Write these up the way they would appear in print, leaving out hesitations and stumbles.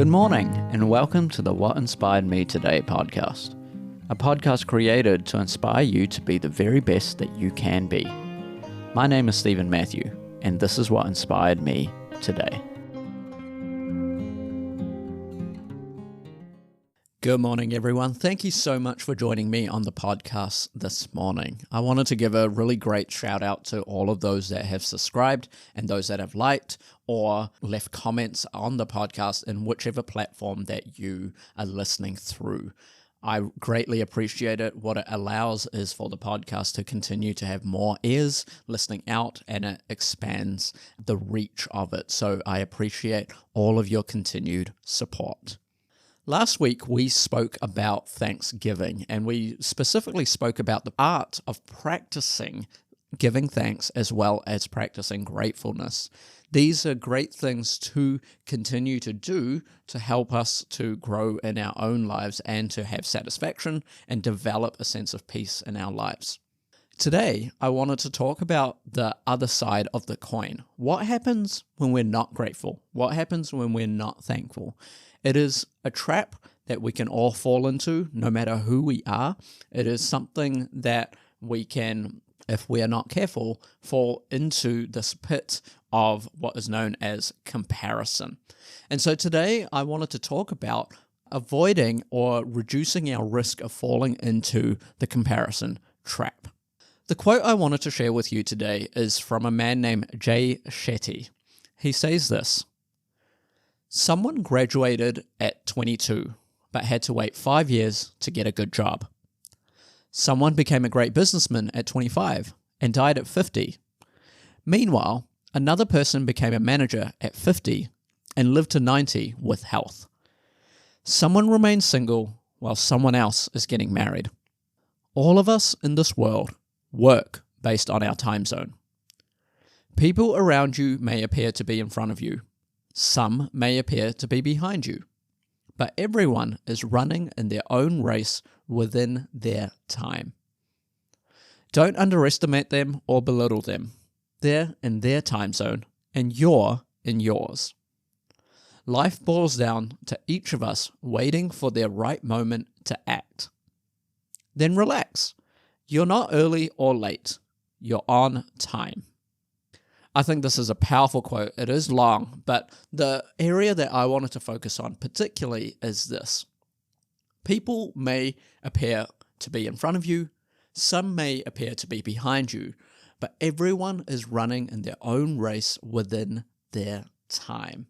Good morning, and welcome to the What Inspired Me Today podcast, a podcast created to inspire you to be the very best that you can be. My name is Stephen Matthew, and this is what inspired me today. Good morning, everyone. Thank you so much for joining me on the podcast this morning. I wanted to give a really great shout out to all of those that have subscribed and those that have liked or left comments on the podcast in whichever platform that you are listening through. I greatly appreciate it. What it allows is for the podcast to continue to have more ears listening out, and it expands the reach of it. So I appreciate all of your continued support. Last week, we spoke about Thanksgiving, and we specifically spoke about the art of practicing giving thanks as well as practicing gratefulness. These are great things to continue to do to help us to grow in our own lives and to have satisfaction and develop a sense of peace in our lives. Today, I wanted to talk about the other side of the coin. What happens when we're not grateful? What happens when we're not thankful? It is a trap that we can all fall into, no matter who we are. It is something that we can, if we are not careful, fall into this pit of what is known as comparison. And so today I wanted to talk about avoiding or reducing our risk of falling into the comparison trap. The quote I wanted to share with you today is from a man named Jay Shetty. He says this: "Someone graduated at 22, but had to wait 5 years to get a good job. Someone became a great businessman at 25 and died at 50. Meanwhile, another person became a manager at 50 and lived to 90 with health. Someone remains single while someone else is getting married. All of us in this world work based on our time zone. People around you may appear to be in front of you. Some may appear to be behind you. But everyone is running in their own race within their time. Don't underestimate them or belittle them. They're in their time zone, and you're in yours. Life boils down to each of us waiting for their right moment to act. Then relax. You're not early or late. You're on time." I think this is a powerful quote. It is long, but the area that I wanted to focus on particularly is this. People may appear to be in front of you, some may appear to be behind you, but everyone is running in their own race within their time.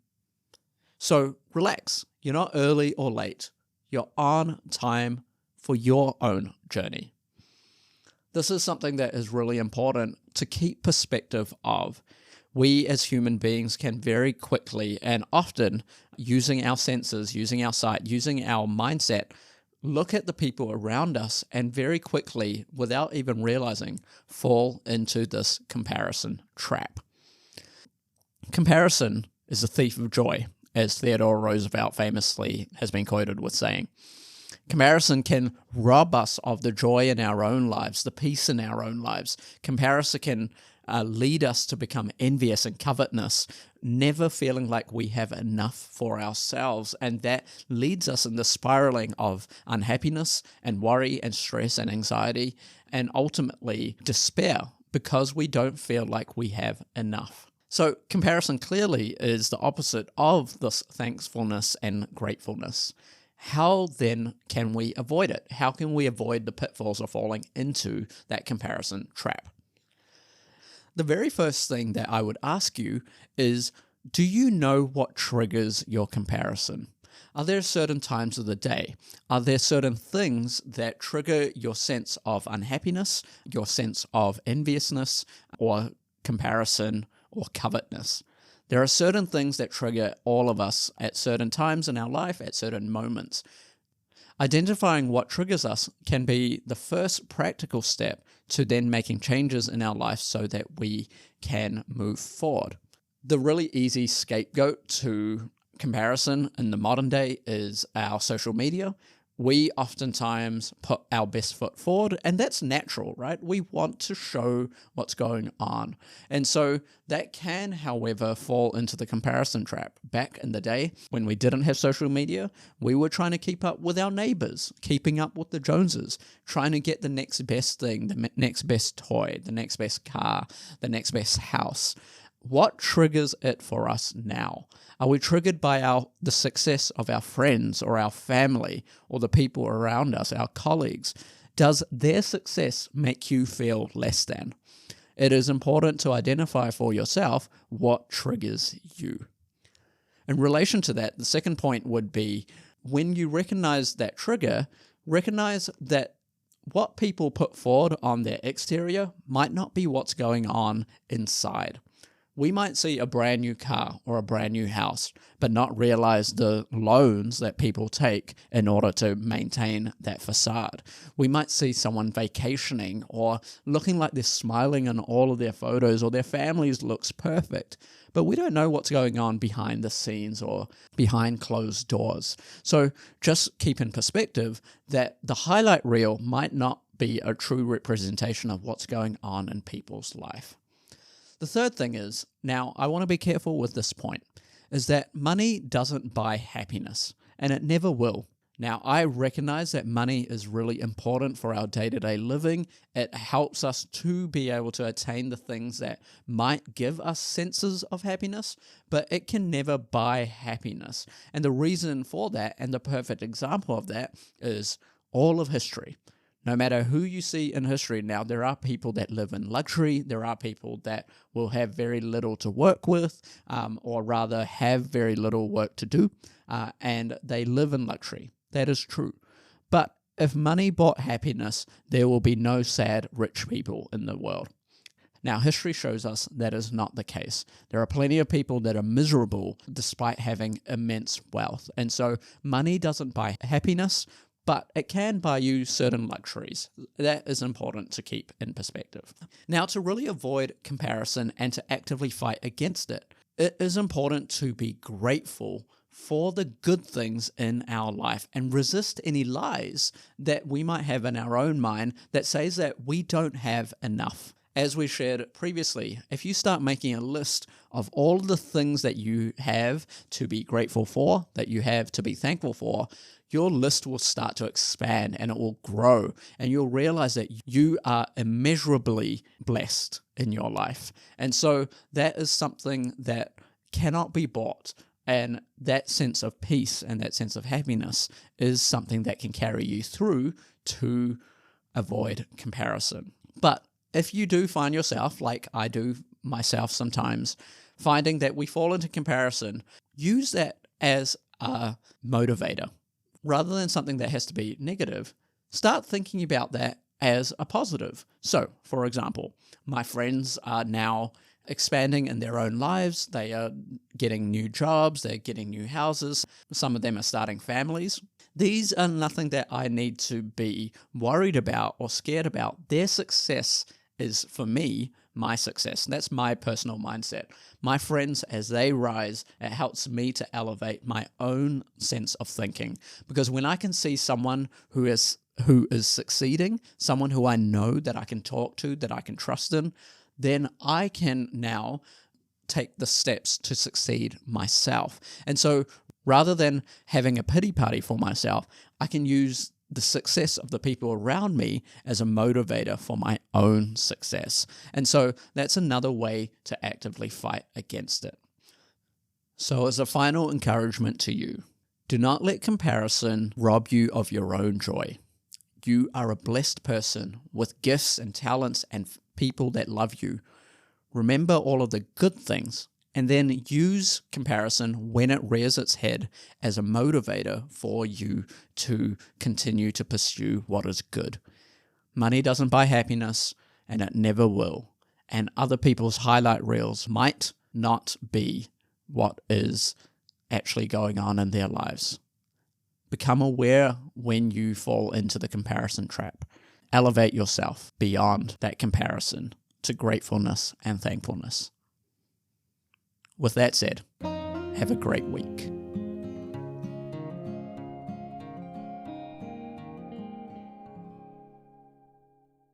So relax. You're not early or late. You're on time for your own journey. This is something that is really important to keep perspective of. We as human beings can very quickly and often, using our senses, using our sight, using our mindset, look at the people around us and very quickly, without even realizing, fall into this comparison trap. Comparison is the thief of joy, as Theodore Roosevelt famously has been quoted with saying. Comparison can rob us of the joy in our own lives, the peace in our own lives. Comparison can lead us to become envious and covetousness, never feeling like we have enough for ourselves. And that leads us in the spiraling of unhappiness and worry and stress and anxiety and ultimately despair because we don't feel like we have enough. So comparison clearly is the opposite of this thankfulness and gratefulness. How then can we avoid it? How can we avoid the pitfalls of falling into that comparison trap? The very first thing that I would ask you is, do you know what triggers your comparison? Are there certain times of the day? Are there certain things that trigger your sense of unhappiness, your sense of enviousness, or comparison, or covetousness? There are certain things that trigger all of us at certain times in our life, at certain moments. Identifying what triggers us can be the first practical step to then making changes in our life so that we can move forward. The really easy scapegoat to comparison in the modern day is our social media. we oftentimes put our best foot forward, and that's natural, right? We want to show what's going on. And so that can, however, fall into the comparison trap. Back in the day, when we didn't have social media, we were trying to keep up with our neighbors, keeping up with the Joneses, trying to get the next best thing, the next best toy, the next best car, the next best house. What triggers it for us now? Are we triggered by the success of our friends or our family or the people around us, our colleagues? Does their success make you feel less than? It is important to identify for yourself what triggers you. In relation to that, the second point would be, when you recognize that trigger, recognize that what people put forward on their exterior might not be what's going on inside. We might see a brand new car or a brand new house, but not realize the loans that people take in order to maintain that facade. We might see someone vacationing or looking like they're smiling in all of their photos, or their families looks perfect, but we don't know what's going on behind the scenes or behind closed doors. So just keep in perspective that the highlight reel might not be a true representation of what's going on in people's life. The third thing is, now I want to be careful with this point, is that money doesn't buy happiness, and it never will. Now, I recognize that money is really important for our day-to-day living. It helps us to be able to attain the things that might give us senses of happiness, but it can never buy happiness. And the reason for that, and the perfect example of that, is all of history. No matter who you see in history now, there are people that live in luxury. There are people that will have very little to work with, or rather have very little work to do, and they live in luxury. That is true. But if money bought happiness, there will be no sad rich people in the world. Now, history shows us that is not the case. There are plenty of people that are miserable despite having immense wealth. And so money doesn't buy happiness, but it can buy you certain luxuries. That is important to keep in perspective. Now, to really avoid comparison and to actively fight against it, it is important to be grateful for the good things in our life and resist any lies that we might have in our own mind that says that we don't have enough. As we shared previously, if you start making a list of all the things that you have to be grateful for, that you have to be thankful for, your list will start to expand and it will grow, and you'll realize that you are immeasurably blessed in your life. And so that is something that cannot be bought. And that sense of peace and that sense of happiness is something that can carry you through to avoid comparison. But if you do find yourself, like I do myself sometimes, finding that we fall into comparison, use that as a motivator. Rather than something that has to be negative, start thinking about that as a positive. So, for example, my friends are now expanding in their own lives. They are getting new jobs, they're getting new houses. Some of them are starting families. These are nothing that I need to be worried about or scared about. Their success is, for me, my success. That's my personal mindset. My friends, as they rise, it helps me to elevate my own sense of thinking. Because when I can see someone who is succeeding, someone who I know that I can talk to, that I can trust in, then I can now take the steps to succeed myself. And so rather than having a pity party for myself, I can use the success of the people around me as a motivator for my own success. And so that's another way to actively fight against it. So as a final encouragement to you, do not let comparison rob you of your own joy. You are a blessed person with gifts and talents and people that love you. Remember all of the good things, and then use comparison when it rears its head as a motivator for you to continue to pursue what is good. Money doesn't buy happiness, and it never will. And other people's highlight reels might not be what is actually going on in their lives. Become aware when you fall into the comparison trap. Elevate yourself beyond that comparison to gratefulness and thankfulness. With that said, have a great week.